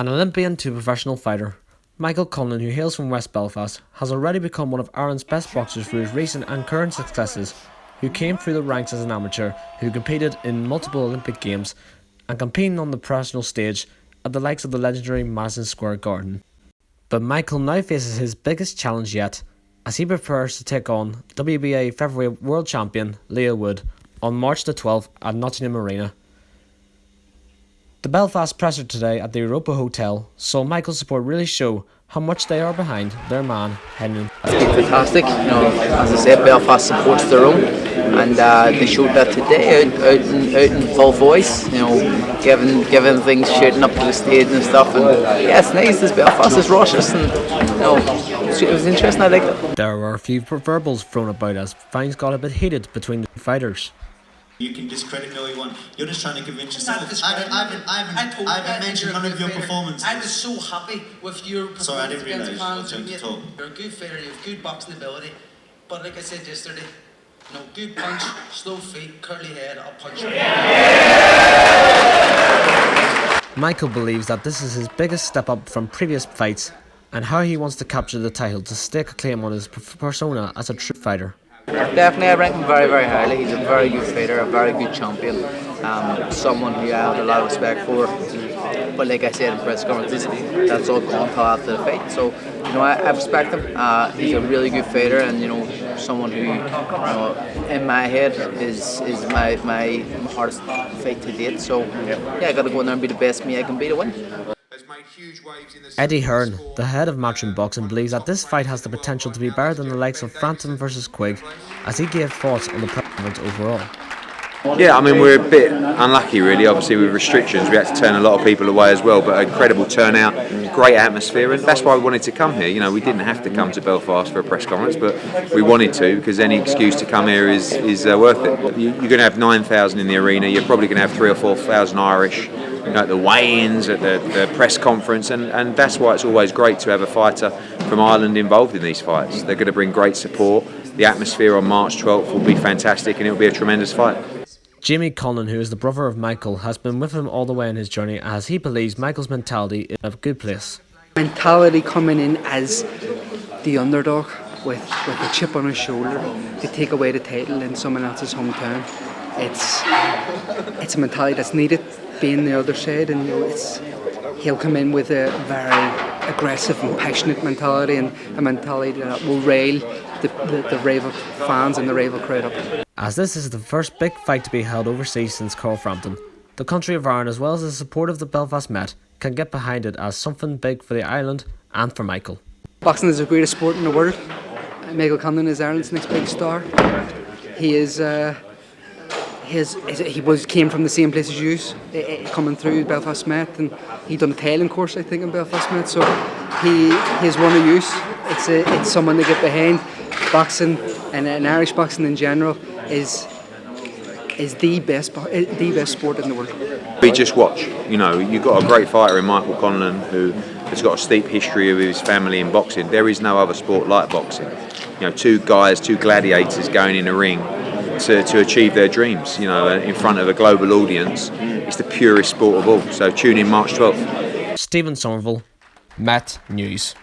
An Olympian to professional fighter, Michael Conlan, who hails from West Belfast, has already become one of Ireland's best boxers through his recent and current successes, who came through the ranks as an amateur, who competed in multiple Olympic Games, and competing on the professional stage at the likes of the legendary Madison Square Garden. But Michael now faces his biggest challenge yet, as he prepares to take on WBA featherweight world champion Leigh on March the 12th at Nottingham Arena. The Belfast presser today at the Europa Hotel saw Michael's support really show how much they are behind their man heading. It's been fantastic, as I said, Belfast supports their own, and they showed that today out in full voice, giving things, shooting up to the stage and stuff, and yeah, it's nice. This Belfast is raucous, and it was interesting. I liked it. There were a few verbals thrown about as things got a bit heated between the fighters. You can discredit me all you want. You're just trying to convince yourself. I haven't mentioned none of your performance. I was so happy with your performance. Sorry, I didn't realise I was going to talk. You're a good fighter, you have good boxing ability, but like I said yesterday, good punch, slow feet, curly head, I'll punch you. Michael believes that this is his biggest step up from previous fights and how he wants to capture the title to stake a claim on his persona as a true fighter. Definitely, I rank him very, very highly. He's a very good fighter, a very good champion, someone who I have a lot of respect for. But like I said in press conferences, that's all gone till after the fight. So, I respect him. He's a really good fighter, and someone who, in my head, is my hardest fight to date. So, yeah, I got to go in there and be the best me I can be to win. Eddie Hearn, the head of Matchroom Boxing, believes that this fight has the potential to be better than the likes of Frampton vs Quigg, as he gave thoughts on the event overall. Yeah, I mean, we're a bit unlucky really, obviously with restrictions. We had to turn a lot of people away as well, but incredible turnout, great atmosphere, and that's why we wanted to come here. We didn't have to come to Belfast for a press conference, but we wanted to, because any excuse to come here is worth it. You're going to have 9,000 in the arena, you're probably going to have 3,000 or 4,000 Irish, at the weigh-ins, at the press conference, and that's why it's always great to have a fighter from Ireland involved in these fights. They're going to bring great support. The atmosphere on March 12th will be fantastic, and it will be a tremendous fight. Jamie Conlan, who is the brother of Michael, has been with him all the way in his journey, as he believes Michael's mentality is in a good place. Mentality coming in as the underdog with a chip on his shoulder to take away the title in someone else's hometown. It's a mentality that's needed, being the other side, and he'll come in with a very aggressive and passionate mentality, and a mentality that will rail the rival fans and the rival crowd up. As this is the first big fight to be held overseas since Carl Frampton, the country of Ireland, as well as the support of the Belfast Met, can get behind it as something big for the island and for Michael. Boxing is the greatest sport in the world. Michael Conlan is Ireland's next big star. He is. Came from the same place as you, coming through Belfast Met, and he done a tailing course, I think, in Belfast Met. So he's one of you. It's someone to get behind. Boxing and Irish boxing in general is the best sport in the world. We just watch. You've got a great fighter in Michael Conlan who has got a steep history of his family in boxing. There is no other sport like boxing. Two gladiators going in a ring to achieve their dreams, in front of a global audience. It's the purest sport of all. So tune in March 12th. Stephen Somerville, Met News.